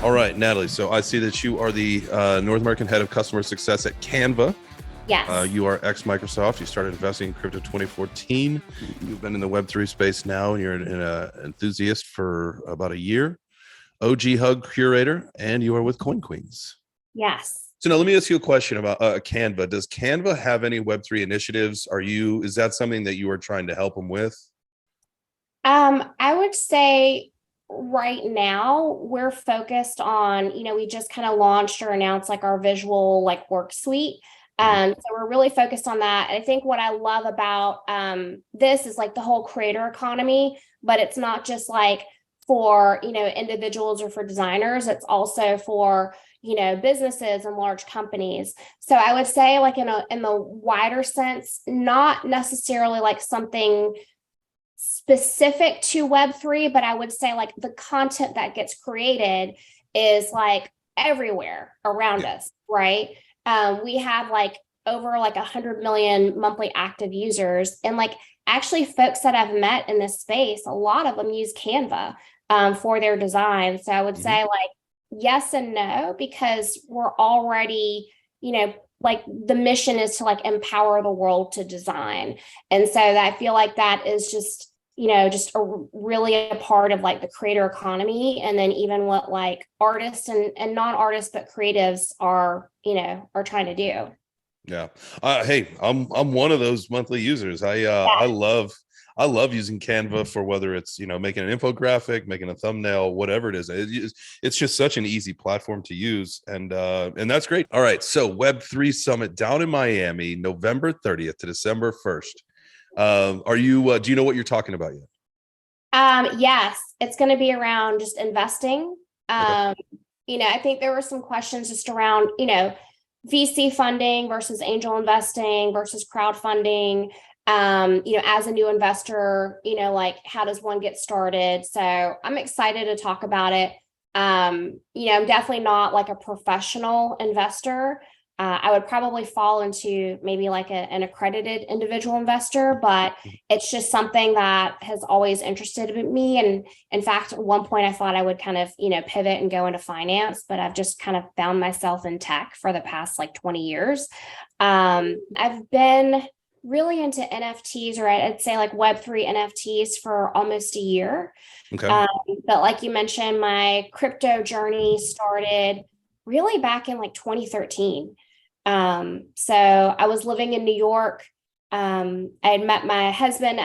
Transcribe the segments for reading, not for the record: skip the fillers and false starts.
All right, Natalie. So I see that you are the North American head of customer success at Canva. Yes. You are ex-Microsoft. You started investing in crypto 2014. You've been in the Web3 space now, and you're an enthusiast for about a year. OG Hug curator, and you are with CoinQueens. Yes. So now let me ask you a question about Canva. Does Canva have any Web3 initiatives? Is that something that you are trying to help them with? I would say right now we're focused on, we just kind of launched or announced like our visual like work suite. So we're really focused on that. And I think what I love about this is like the whole creator economy, but it's not just like for, individuals or for designers. It's also for, businesses and large companies. So I would say like in the wider sense, not necessarily like something specific to Web3, but I would say like the content that gets created is like everywhere around us, right? We have like over like 100 million monthly active users, and like actually folks that I've met in this space, a lot of them use Canva for their design. So I would say like yes and no, because we're already, like the mission is to like empower the world to design. And so I feel like that is just, just really a part of like the creator economy. And then even what like artists and non-artists, but creatives are, are trying to do. Yeah. Hey, I'm one of those monthly users. I love using Canva for whether it's, making an infographic, making a thumbnail, whatever it is. It's just such an easy platform to use. And that's great. All right. So Web3 Summit down in Miami, November 30th to December 1st. Do you know what you're talking about yet? Yes, it's going to be around just investing. Okay. I think there were some questions just around, VC funding versus angel investing versus crowdfunding. As a new investor, like how does one get started? So I'm excited to talk about it. I'm definitely not like a professional investor. I would probably fall into maybe like an accredited individual investor, but it's just something that has always interested me. And in fact, at one point I thought I would kind of, pivot and go into finance, but I've just kind of found myself in tech for the past like 20 years. I've been really into NFTs, or I'd say like Web3 NFTs for almost a year. Okay. But like you mentioned, my crypto journey started really back in like 2013. So I was living in New York. I had met my husband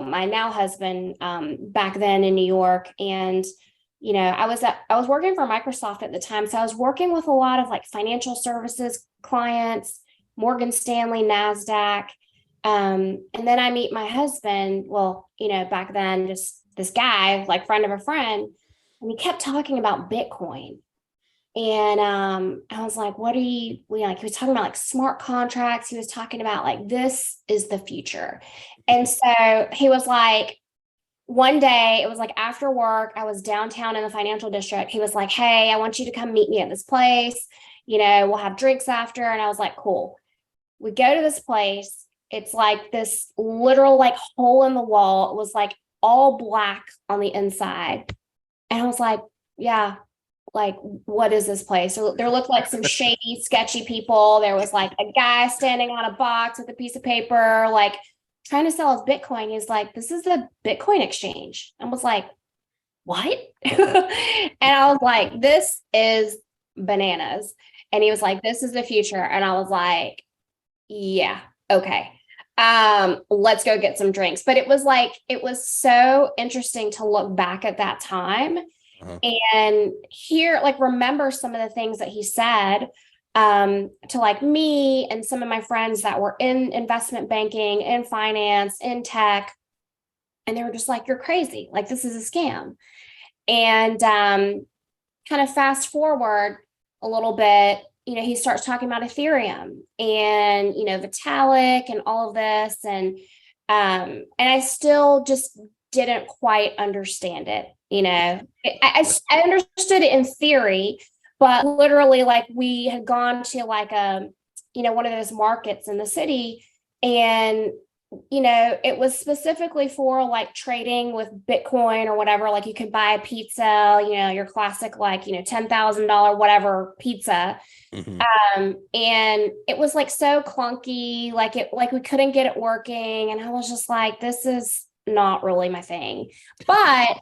my now husband, back then in New York. And, I was working for Microsoft at the time. So I was working with a lot of like financial services clients, Morgan Stanley, NASDAQ. And then I meet my husband, back then, just this guy, like friend of a friend, and he kept talking about Bitcoin. And I was like, he was talking about like smart contracts. He was talking about like, this is the future. And so he was like, one day, it was like after work, I was downtown in the financial district. He was like, hey, I want you to come meet me at this place. We'll have drinks after. And I was like, cool. We go to this place. It's like this literal like hole in the wall. It was like all black on the inside. And I was like, yeah, like, what is this place? So there looked like some shady, sketchy people. There was like a guy standing on a box with a piece of paper, like trying to sell his Bitcoin. He's like, this is the Bitcoin exchange. I was like, what? And I was like, this is bananas. And he was like, this is the future. And I was like, yeah, okay. Let's go get some drinks. But it was so interesting to look back at that time. And here, like, remember some of the things that he said to like me and some of my friends that were in investment banking, in finance, in tech. And they were just like, you're crazy. Like, this is a scam. And kind of fast forward a little bit, he starts talking about Ethereum and, Vitalik and all of this. And I still just didn't quite understand it. I understood it in theory, but literally like we had gone to like one of those markets in the city, and it was specifically for like trading with Bitcoin or whatever. Like you could buy a pizza, your classic, like, $10,000, whatever pizza. Hmm. And it was like so clunky, like we couldn't get it working. And I was just like, this is not really my thing. But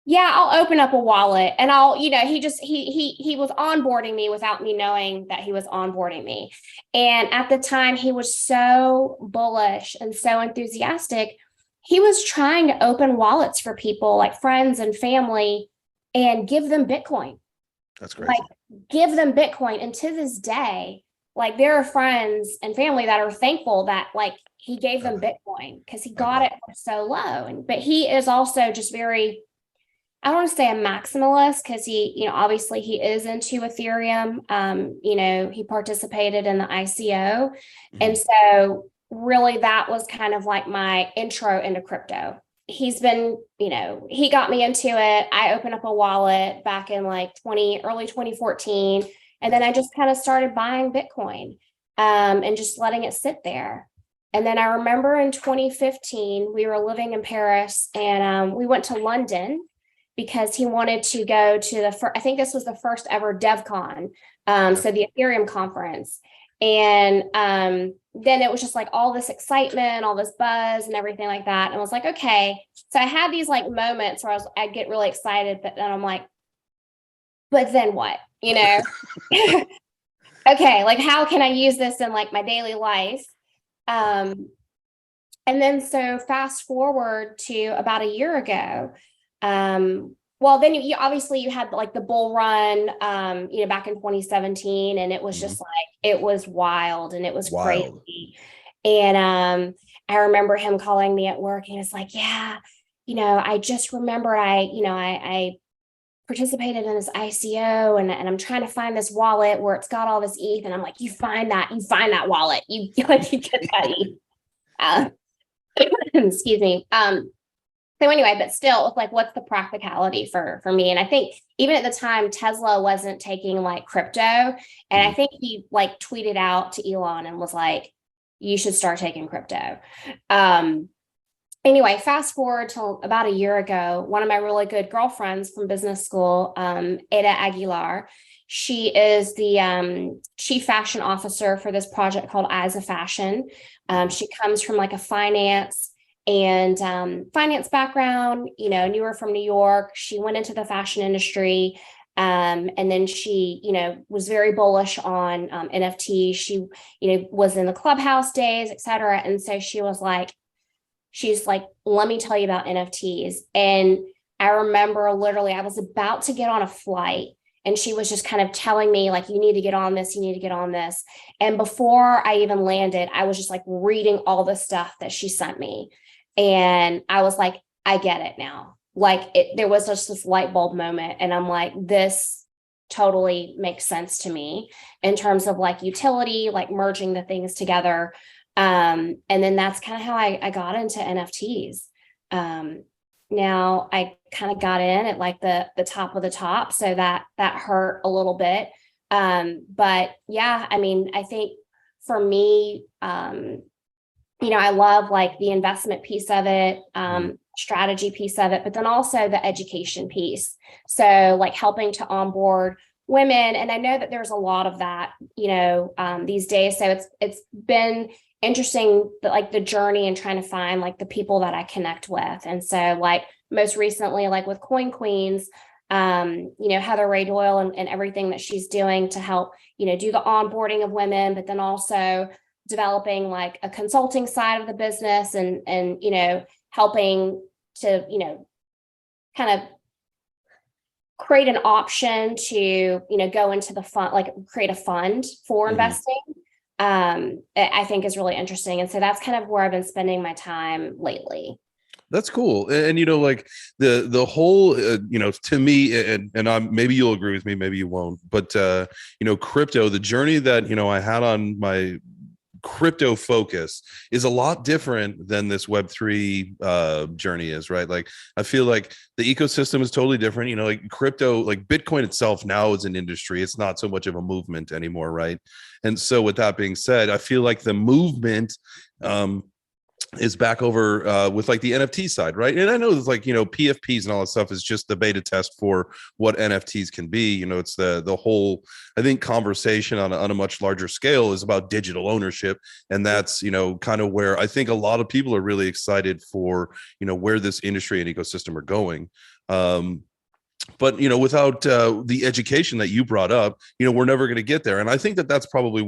yeah, I'll open up a wallet and he was onboarding me without me knowing that he was onboarding me. And at the time he was so bullish and so enthusiastic. He was trying to open wallets for people like friends and family and give them Bitcoin. That's Like crazy. give them Bitcoin. And to this day, like there are friends and family that are thankful that like he gave I them bet. Bitcoin because he I got bet. it for so low. But he is also just very, I don't want to say a maximalist because obviously he is into Ethereum. He participated in the ICO. And Hmm. so really that was kind of like my intro into crypto. He's been, he got me into it. I opened up a wallet back in like early 2014. And then I just kind of started buying Bitcoin and just letting it sit there. And then I remember in 2015, we were living in Paris and we went to London because he wanted to go to I think this was the first ever DevCon, Okay. so the Ethereum conference. And then it was just like all this excitement, all this buzz and everything like that. And I was like, okay. So I had these like moments where I'd get really excited, but then I'm like, but then what? Okay, like how can I use this in like my daily life? Um, and then so fast forward to about a year ago, well, then you obviously you had like the bull run, back in 2017, and it was Hmm. just like it was wild and it was Wild. crazy. And I remember him calling me at work, and it's like, yeah, I just remember I participated in this ICO, and I'm trying to find this wallet where it's got all this ETH, and I'm like, you find that wallet, you like you get that ETH. Uh, excuse me. So anyway, but still, like, what's the practicality for me? And I think even at the time, Tesla wasn't taking like crypto, and I Hmm. think he like tweeted out to Elon and was like, "You should start taking crypto." Um, anyway, fast forward till about a year ago, one of my really good girlfriends from business school, Ada Aguilar, she is the chief fashion officer for this project called Eyes of Fashion. She comes from like a finance background, knew her from New York. She went into the fashion industry. And then she, was very bullish on NFT. She, was in the clubhouse days, et cetera. And so she's like, let me tell you about NFTs. And I remember literally, I was about to get on a flight and she was just kind of telling me, like, you need to get on this, you need to get on this. And before I even landed, I was just like reading all the stuff that she sent me. And I was like, I get it now. Like, there was just this light bulb moment. And I'm like, this totally makes sense to me in terms of like utility, like merging the things together. And then that's kind of how I got into NFTs. Um, now I kind of got in at like the top of the top, so that hurt a little bit. But yeah, I mean, I think for me, I love like the investment piece of it, Hmm. strategy piece of it, but then also the education piece. So like helping to onboard women, and I know that there's a lot of that, these days. So it's been interesting, but like the journey and trying to find like the people that I connect with. And so like most recently, like with CoinQueens, Heather Ray Doyle and everything that she's doing to help, do the onboarding of women, but then also developing like a consulting side of the business and helping to kind of create an option to go into the fund, like create a fund for Hmm. investing. I think is really interesting, and so that's kind of where I've been spending my time lately. That's cool. And like the whole to me, and I'm, maybe you'll agree with me, maybe you won't, but crypto, the journey that I had on my crypto focus is a lot different than this Web3 journey is, right? Like I feel like the ecosystem is totally different. Like crypto, like Bitcoin itself now is an industry. It's not so much of a movement anymore, right? And so with that being said, I feel like the movement is back over with like the NFT side, right? And I know it's like, PFPs and all that stuff is just the beta test for what NFTs can be. It's the whole, I think, conversation on a much larger scale is about digital ownership. And that's, kind of where I think a lot of people are really excited for, where this industry and ecosystem are going. But without the education that you brought up, we're never going to get there. And I think that that's probably,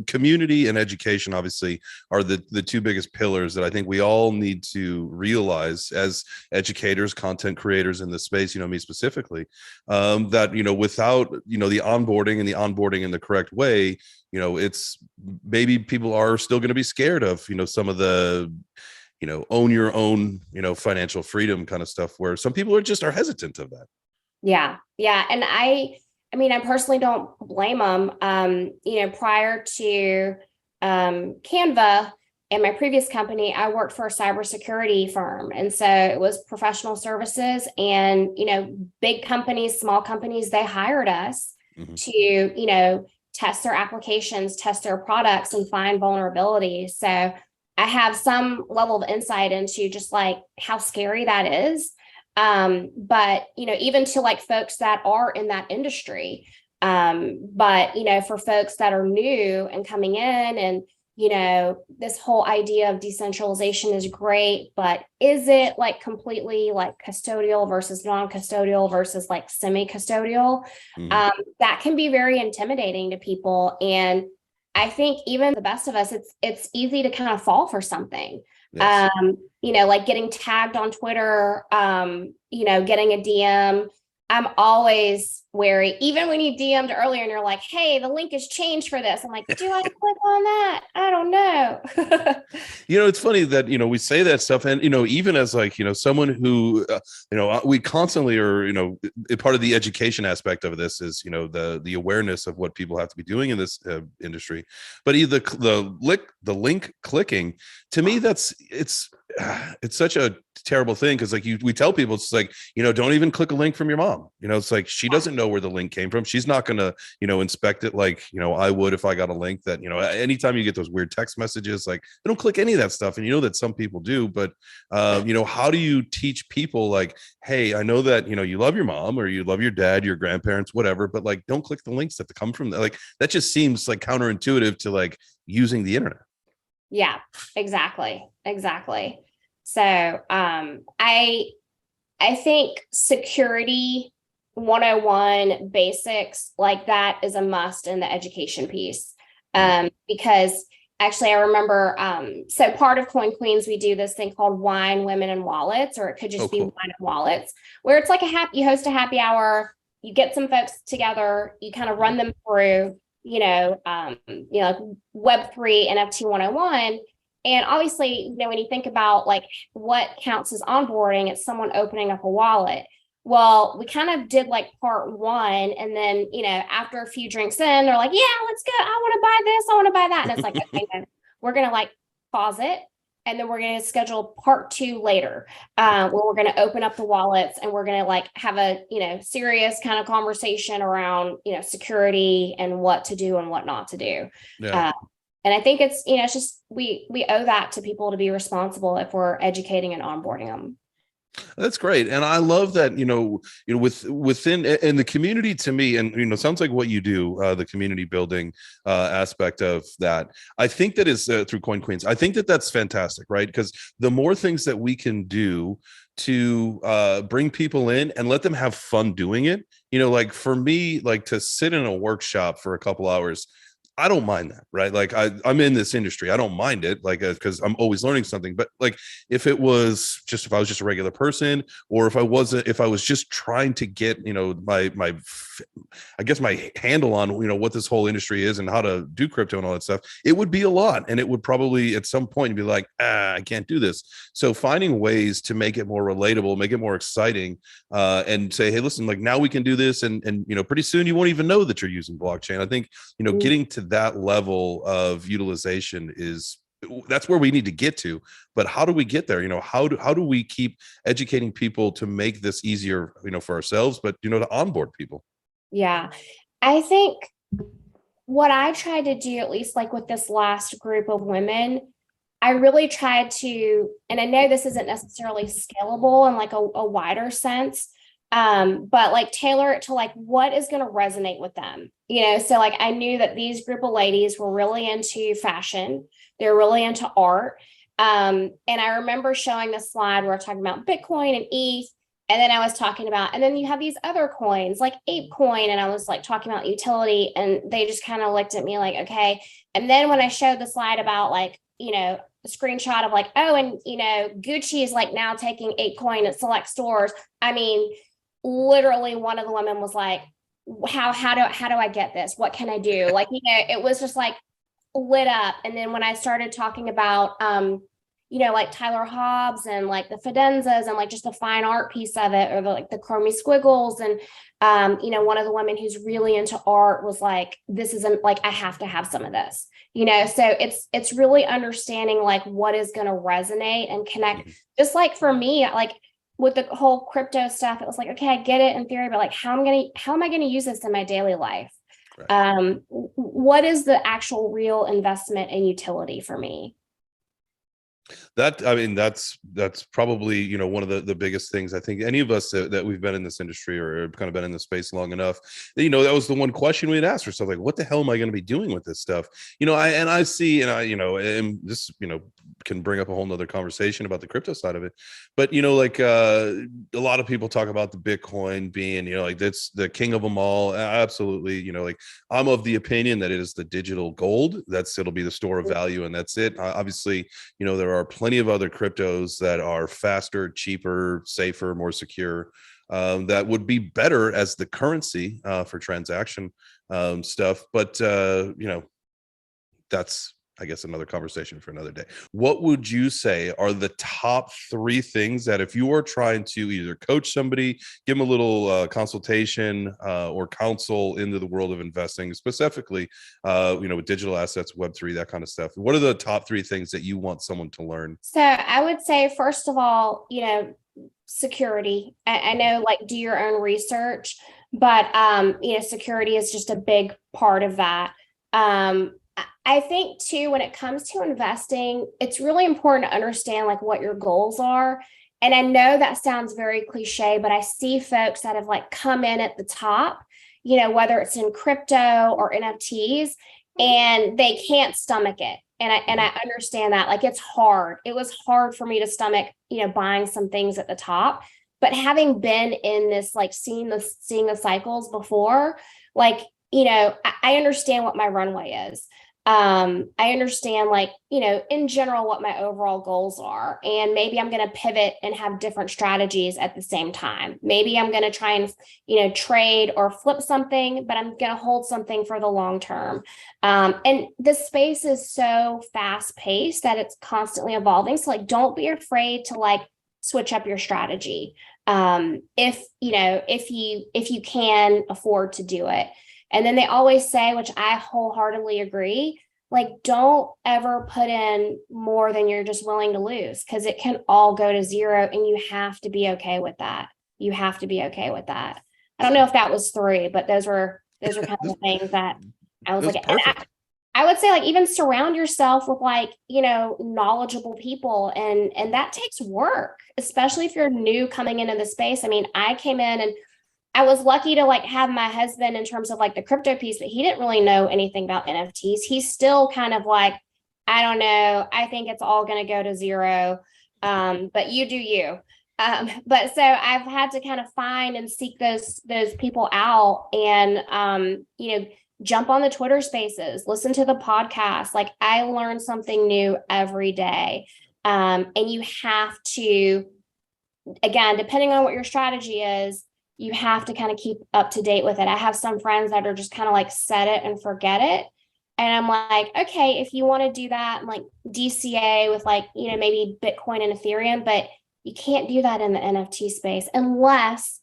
community and education obviously are the two biggest pillars that I think we all need to realize as educators, content creators in the space, me specifically, that without the onboarding in the correct way, it's maybe people are still going to be scared of some of the own your own financial freedom kind of stuff, where some people are hesitant of that. Yeah. Yeah. And I personally don't blame them. Prior to Canva and my previous company, I worked for a cybersecurity firm. And so it was professional services, and, big companies, small companies, they hired us to, test their applications, test their products, and find vulnerabilities. So I have some level of insight into just like how scary that is. But, even to like folks that are in that industry, but, for folks that are new and coming in, and, this whole idea of decentralization is great, but is it like completely like custodial versus non-custodial versus like semi-custodial? That can be very intimidating to people. And I think even the best of us, it's easy to kind of fall for something. Yes. Like getting tagged on Twitter, getting a DM. I'm always wary, even when you DM'd earlier and you're like, hey, the link has changed for this. I'm like, do I click on that? I don't know. It's funny that, we say that stuff. And, even as like, someone who, we constantly are, part of the education aspect of this is, the awareness of what people have to be doing in this industry. But either the link clicking, to me, it's such a terrible thing, because like we tell people, it's like, don't even click a link from your mom. It's like she doesn't know where the link came from. She's not gonna inspect it like I would if I got a link that anytime you get those weird text messages, like don't click any of that stuff. And that some people do, but how do you teach people like, hey, I know that you love your mom or you love your dad, your grandparents, whatever, but like don't click the links that come from that. Like that just seems like counterintuitive to like using the internet. Yeah, exactly. So I think security 101 basics like that is a must in the education piece. Because actually I remember, so part of CoinQueens, we do this thing called Wine, Women, and Wallets, or it could just be cool. Wine and Wallets, where it's like you host a happy hour, you get some folks together, you kind of run them through, Web3 NFT 101. And obviously, when you think about like what counts as onboarding, it's someone opening up a wallet. Well, we kind of did like part one. And then, after a few drinks in, they're like, yeah, let's go. I want to buy this. I want to buy that. And it's like, okay, then we're going to like pause it. And then we're going to schedule part two later, where we're going to open up the wallets and we're going to like have a, serious kind of conversation around, security and what to do and what not to do. Yeah. And I think it's, it's just, we owe that to people to be responsible if we're educating and onboarding them. That's great. And I love that, within and the community, to me, and, sounds like what you do, the community building aspect of that. I think that is through CoinQueens. I think that that's fantastic, right? Because the more things that we can do to bring people in and let them have fun doing it, like for me, like to sit in a workshop for a couple hours, I don't mind that, right? Like I'm in this industry. I don't mind it, like, because I'm always learning something. But like, if I was just a regular person, or if I was just trying to get, I guess my handle on, what this whole industry is and how to do crypto and all that stuff, it would be a lot. And it would probably at some point be like, I can't do this. So finding ways to make it more relatable, make it more exciting, and say, hey, listen, like now we can do this. And pretty soon you won't even know that you're using blockchain. I think, getting to that level of utilization that's where we need to get to. But how do we get there? How do we keep educating people to make this easier, for ourselves, but to onboard people? Yeah, I think what I tried to do, at least like with this last group of women, I really tried to, and I know this isn't necessarily scalable in like a wider sense, but like tailor it to like what is going to resonate with them. So like I knew that these group of ladies were really into fashion, they're really into art. And I remember showing the slide where I'm talking about Bitcoin and ETH. And then I was talking about, and then you have these other coins like ApeCoin, and I was like talking about utility, and they just kind of looked at me like, okay. And then when I showed the slide about like, a screenshot of like, oh, and Gucci is like now taking ApeCoin at select stores. I mean, literally one of the women was like, how do I get this? What can I do? Like, it was just like lit up. And then when I started talking about like Tyler Hobbs and like the Fidenzas and like just the fine art piece of it, or the chromey squiggles, and one of the women who's really into art was like, this isn't like, I have to have some of this. So it's really understanding like what is going to resonate and connect. Just like for me, like with the whole crypto stuff, it was like, okay, I get it in theory, but like how am I going to use this in my daily life? Right. What is the actual real investment and utility for me? That's probably one of the biggest things. I think any of us that we've been in this industry or kind of been in the space long enough, that was the one question we'd ask ourselves, like, what the hell am I going to be doing with this stuff? I see, and this can bring up a whole nother conversation about the crypto side of it, but like a lot of people talk about the Bitcoin being like that's the king of them all. Absolutely. Like I'm of the opinion that it is the digital gold, it'll be the store of value, and that's it. Obviously, there are plenty of other cryptos that are faster, cheaper, safer, more secure, that would be better as the currency for transaction stuff. But that's, I guess, another conversation for another day. What would you say are the top 3 things that if you are trying to either coach somebody, give them a little consultation or counsel into the world of investing, specifically, with digital assets, Web3, that kind of stuff? What are the top 3 things that you want someone to learn? So I would say, first of all, security. I know, like, do your own research, but security is just a big part of that. I think too, when it comes to investing, it's really important to understand like what your goals are. And I know that sounds very cliche, but I see folks that have like come in at the top, whether it's in crypto or NFTs, and they can't stomach it. And I understand that, like, it's hard. It was hard for me to stomach, buying some things at the top. But having been in this, like seeing the cycles before, like, I understand what my runway is. I understand, like, in general, what my overall goals are. And maybe I'm going to pivot and have different strategies at the same time. Maybe I'm going to try and, trade or flip something, but I'm going to hold something for the long term. And the space is so fast paced that it's constantly evolving. So like, don't be afraid to like switch up your strategy. If you can afford to do it. And then they always say, which I wholeheartedly agree, like, don't ever put in more than you're just willing to lose, because it can all go to zero, and you have to be okay with that. You have to be okay with that. I don't know if that was 3, but those were kind of the things that I was like, perfect. I would say, like, even surround yourself with like, knowledgeable people, and that takes work, especially if you're new coming into the space. I mean, I came in and I was lucky to like have my husband in terms of like the crypto piece, but he didn't really know anything about NFTs. He's still kind of like, I don't know, I think it's all going to go to zero. But you do you. But so I've had to kind of find and seek those people out, and jump on the Twitter spaces, listen to the podcast. Like, I learn something new every day. And you have to, again, depending on what your strategy is, you have to kind of keep up to date with it. I have some friends that are just kind of like set it and forget it. And I'm like, okay, if you want to do that, and like DCA with like, maybe Bitcoin and Ethereum, but you can't do that in the NFT space unless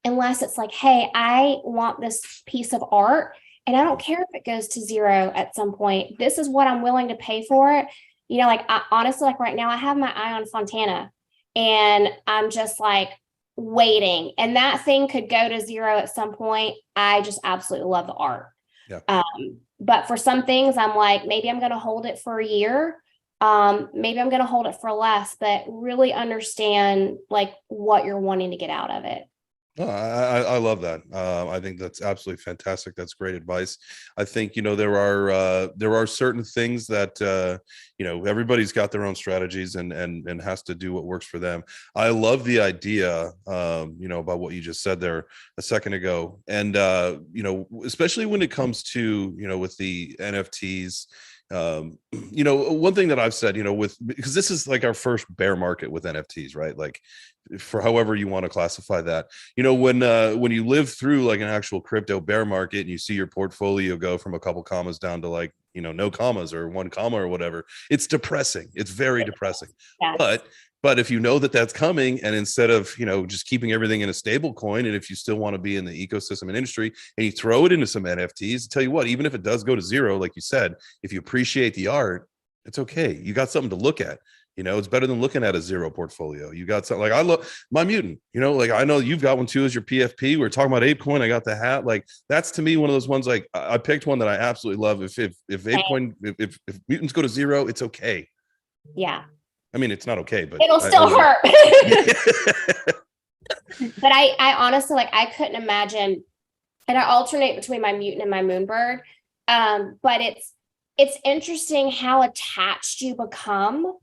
it's like, hey, I want this piece of art, and I don't care if it goes to zero at some point. This is what I'm willing to pay for it. Like, honestly, like right now I have my eye on Fontana, and I'm just like, waiting, and that thing could go to zero at some point. I just absolutely love the art. Yeah. But for some things, I'm like, maybe I'm going to hold it for a year, maybe I'm going to hold it for less, but really understand like what you're wanting to get out of it. Oh, I love that. I think that's absolutely fantastic. That's great advice. I think, there are certain things that, everybody's got their own strategies and has to do what works for them. I love the idea, about what you just said there a second ago. And, especially when it comes to, with the NFTs, one thing that I've said, because this is like our first bear market with NFTs, right? Like, for however you want to classify that, when you live through like an actual crypto bear market and you see your portfolio go from a couple commas down to like, no commas or one comma or whatever, it's depressing. It's very depressing. Yeah. But if you know that that's coming, and instead of, just keeping everything in a stable coin, and if you still want to be in the ecosystem and industry and you throw it into some NFTs, tell you what, even if it does go to zero, like you said, if you appreciate the art, it's okay. You got something to look at. It's better than looking at a zero portfolio. You got something like, I love my mutant, like I know you've got one too as your PFP. We're talking about ApeCoin. I got the hat. Like that's to me one of those ones, like I picked one that I absolutely love. If ApeCoin, if mutants go to zero, it's okay. Yeah. I mean, it's not okay, but it'll still hurt. But I honestly, like, I couldn't imagine, and I alternate between my mutant and my moonbird. But it's interesting how attached you become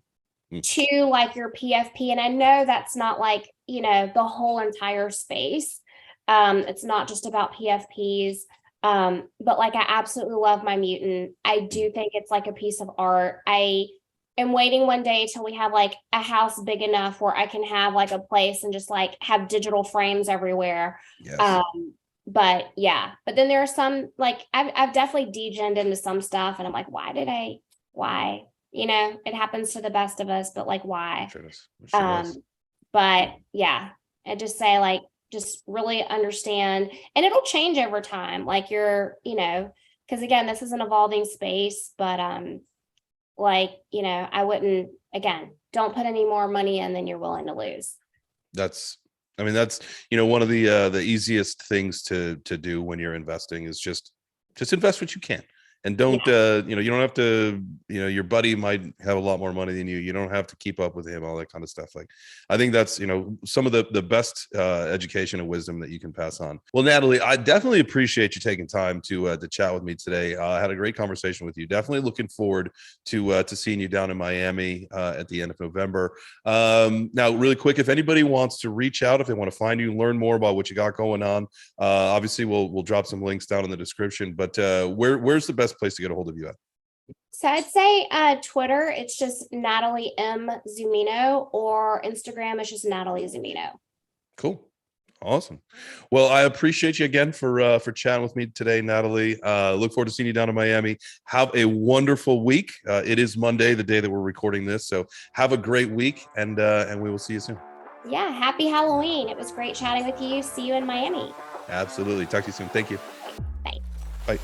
to like your PFP. And I know that's not like, the whole entire space. It's not just about PFPs. But like, I absolutely love my mutant. I do think it's like a piece of art. I am waiting one day till we have like a house big enough where I can have like a place and just like have digital frames everywhere. Yes. But yeah, but then there are some, like I've definitely degened into some stuff and I'm like, why? It happens to the best of us, but like, why? But yeah, I just say like, just really understand, and it'll change over time. Like because again, this is an evolving space, but I wouldn't, again, don't put any more money in than you're willing to lose. That's one of the easiest things to do when you're investing is just invest what you can. And don't, you don't have to, your buddy might have a lot more money than you. You don't have to keep up with him, all that kind of stuff. Like, I think that's, some of the best education and wisdom that you can pass on. Well, Natalie, I definitely appreciate you taking time to chat with me today. I had a great conversation with you. Definitely looking forward to seeing you down in Miami at the end of November. Now, really quick, if anybody wants to reach out, if they want to find you and learn more about what you got going on, obviously we'll drop some links down in the description, but where's the best place to get a hold of you at? So I'd say Twitter, it's just Natalie M. Zumino, or Instagram, it's just Natalie Zumino. Cool. Awesome. Well, I appreciate you again for chatting with me today, Natalie. Look forward to seeing you down in Miami. Have a wonderful week. It is Monday, the day that we're recording this. So have a great week, and we will see you soon. Yeah. Happy Halloween. It was great chatting with you. See you in Miami. Absolutely. Talk to you soon. Thank you. Bye. Bye.